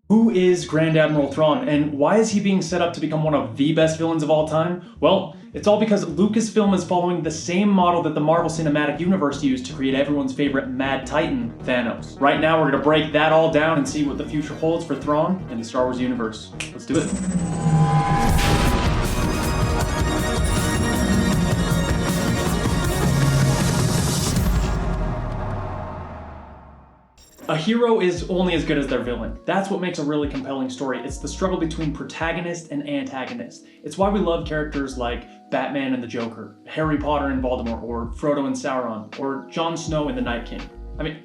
Who is Grand Admiral Thrawn, and why is he being set up to become one of the best villains of all time? Well, it's all because Lucasfilm is following the same model that the Marvel Cinematic Universe used to create everyone's favorite Mad Titan, Thanos. Right now, we're gonna break that all down and see what the future holds for Thrawn in the Star Wars universe. Let's do it. A hero is only as good as their villain. That's what makes a really compelling story. It's the struggle between protagonist and antagonist. It's why we love characters like Batman and the Joker, Harry Potter and Voldemort, or Frodo and Sauron, or Jon Snow and the Night King. I mean,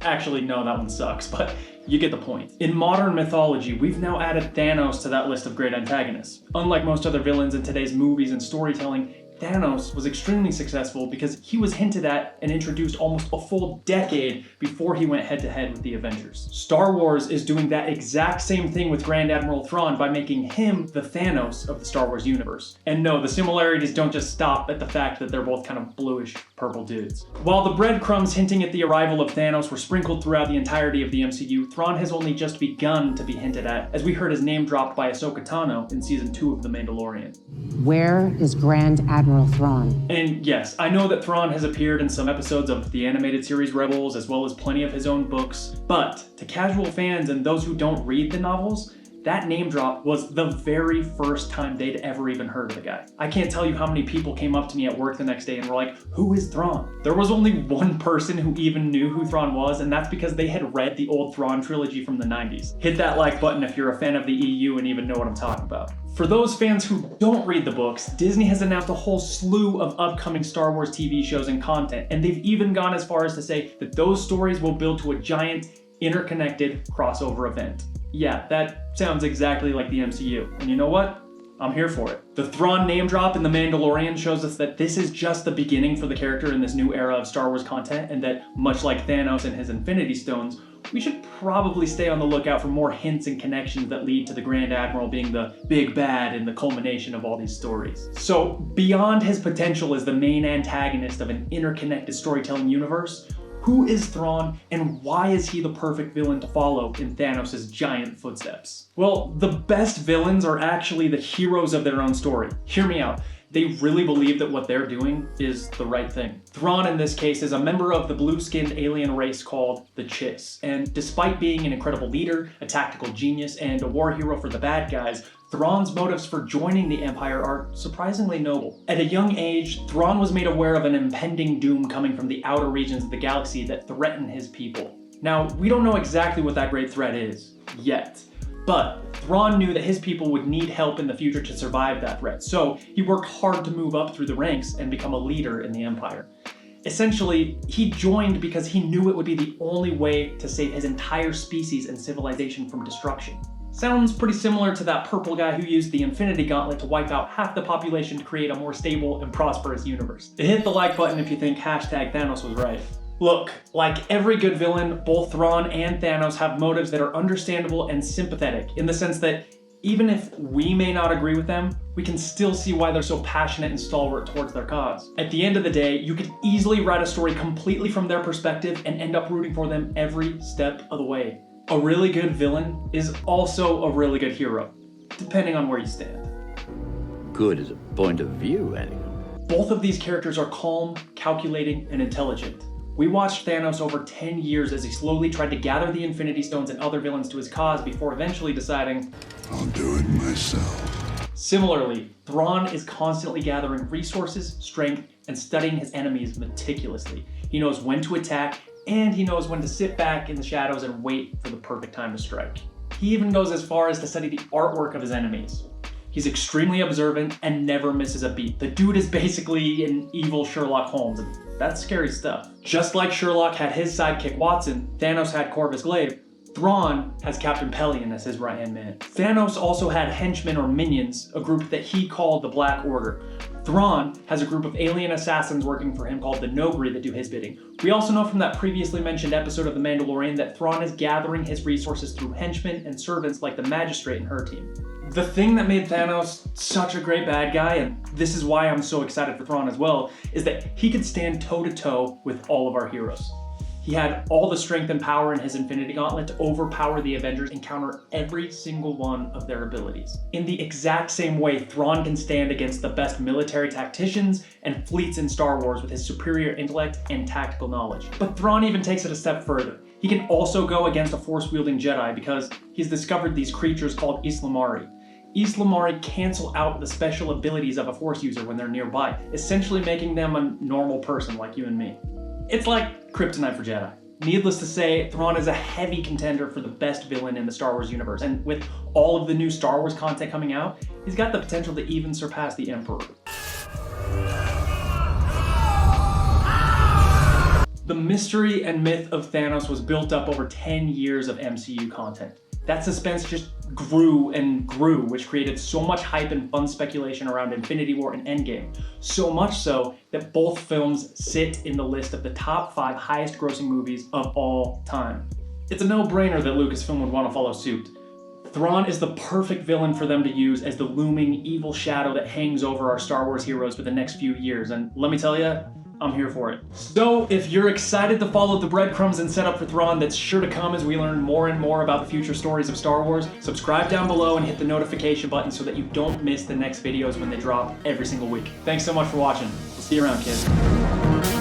actually, no, that one sucks, but you get the point. In modern mythology, we've now added Thanos to that list of great antagonists. Unlike most other villains in today's movies and storytelling, Thanos was extremely successful because he was hinted at and introduced almost a full decade before he went head-to-head with the Avengers. Star Wars is doing that exact same thing with Grand Admiral Thrawn by making him the Thanos of the Star Wars universe. And no, the similarities don't just stop at the fact that they're both kind of bluish purple dudes. While the breadcrumbs hinting at the arrival of Thanos were sprinkled throughout the entirety of the MCU, Thrawn has only just begun to be hinted at, as we heard his name dropped by Ahsoka Tano in Season 2 of The Mandalorian. Where is Grand Admiral Thrawn? And yes, I know that Thrawn has appeared in some episodes of the animated series Rebels, as well as plenty of his own books, but to casual fans and those who don't read the novels, that name drop was the very first time they'd ever even heard of the guy. I can't tell you how many people came up to me at work the next day and were like, who is Thrawn? There was only one person who even knew who Thrawn was, and that's because they had read the old Thrawn trilogy from the 90s. Hit that like button if you're a fan of the EU and even know what I'm talking about. For those fans who don't read the books, Disney has announced a whole slew of upcoming Star Wars TV shows and content, and they've even gone as far as to say that those stories will build to a giant, interconnected crossover event. Yeah, that sounds exactly like the MCU. And you know what? I'm here for it. The Thrawn name drop in The Mandalorian shows us that this is just the beginning for the character in this new era of Star Wars content, and that much like Thanos and his Infinity Stones, we should probably stay on the lookout for more hints and connections that lead to the Grand Admiral being the big bad and the culmination of all these stories. So, beyond his potential as the main antagonist of an interconnected storytelling universe, who is Thrawn, and why is he the perfect villain to follow in Thanos' giant footsteps? Well, the best villains are actually the heroes of their own story. Hear me out. They really believe that what they're doing is the right thing. Thrawn, in this case, is a member of the blue-skinned alien race called the Chiss, and despite being an incredible leader, a tactical genius, and a war hero for the bad guys, Thrawn's motives for joining the Empire are surprisingly noble. At a young age, Thrawn was made aware of an impending doom coming from the outer regions of the galaxy that threatened his people. Now, we don't know exactly what that great threat is, yet. But Thrawn knew that his people would need help in the future to survive that threat, so he worked hard to move up through the ranks and become a leader in the Empire. Essentially, he joined because he knew it would be the only way to save his entire species and civilization from destruction. Sounds pretty similar to that purple guy who used the Infinity Gauntlet to wipe out half the population to create a more stable and prosperous universe. Hit the like button if you think #Thanos was right. Look, like every good villain, both Thrawn and Thanos have motives that are understandable and sympathetic, in the sense that even if we may not agree with them, we can still see why they're so passionate and stalwart towards their cause. At the end of the day, you could easily write a story completely from their perspective and end up rooting for them every step of the way. A really good villain is also a really good hero, depending on where you stand. Good is a point of view, anyway. Both of these characters are calm, calculating, and intelligent. We watched Thanos over 10 years as he slowly tried to gather the Infinity Stones and other villains to his cause before eventually deciding, I'll do it myself. Similarly, Thrawn is constantly gathering resources, strength, and studying his enemies meticulously. He knows when to attack, and he knows when to sit back in the shadows and wait for the perfect time to strike. He even goes as far as to study the artwork of his enemies. He's extremely observant and never misses a beat. The dude is basically an evil Sherlock Holmes, and that's scary stuff. Just like Sherlock had his sidekick Watson, Thanos had Corvus Glaive, Thrawn has Captain Pelion as his right-hand man. Thanos also had henchmen or minions, a group that he called the Black Order. Thrawn has a group of alien assassins working for him called the Nogri that do his bidding. We also know from that previously mentioned episode of The Mandalorian that Thrawn is gathering his resources through henchmen and servants like the Magistrate and her team. The thing that made Thanos such a great bad guy, and this is why I'm so excited for Thrawn as well, is that he could stand toe-to-toe with all of our heroes. He had all the strength and power in his Infinity Gauntlet to overpower the Avengers and counter every single one of their abilities. In the exact same way, Thrawn can stand against the best military tacticians and fleets in Star Wars with his superior intellect and tactical knowledge. But Thrawn even takes it a step further. He can also go against a Force-wielding Jedi because he's discovered these creatures called Islamari. Islamari cancel out the special abilities of a Force user when they're nearby, essentially making them a normal person like you and me. It's like kryptonite for Jedi. Needless to say, Thrawn is a heavy contender for the best villain in the Star Wars universe, and with all of the new Star Wars content coming out, he's got the potential to even surpass the Emperor. The mystery and myth of Thanos was built up over 10 years of MCU content. That suspense just grew and grew, which created so much hype and fun speculation around Infinity War and Endgame. So much so that both films sit in the list of the top 5 highest grossing movies of all time. It's a no-brainer that Lucasfilm would want to follow suit. Thrawn is the perfect villain for them to use as the looming evil shadow that hangs over our Star Wars heroes for the next few years, and let me tell you, I'm here for it. So if you're excited to follow the breadcrumbs and setup for Thrawn that's sure to come as we learn more and more about the future stories of Star Wars, subscribe down below and hit the notification button so that you don't miss the next videos when they drop every single week. Thanks so much for watching. See you around, kids.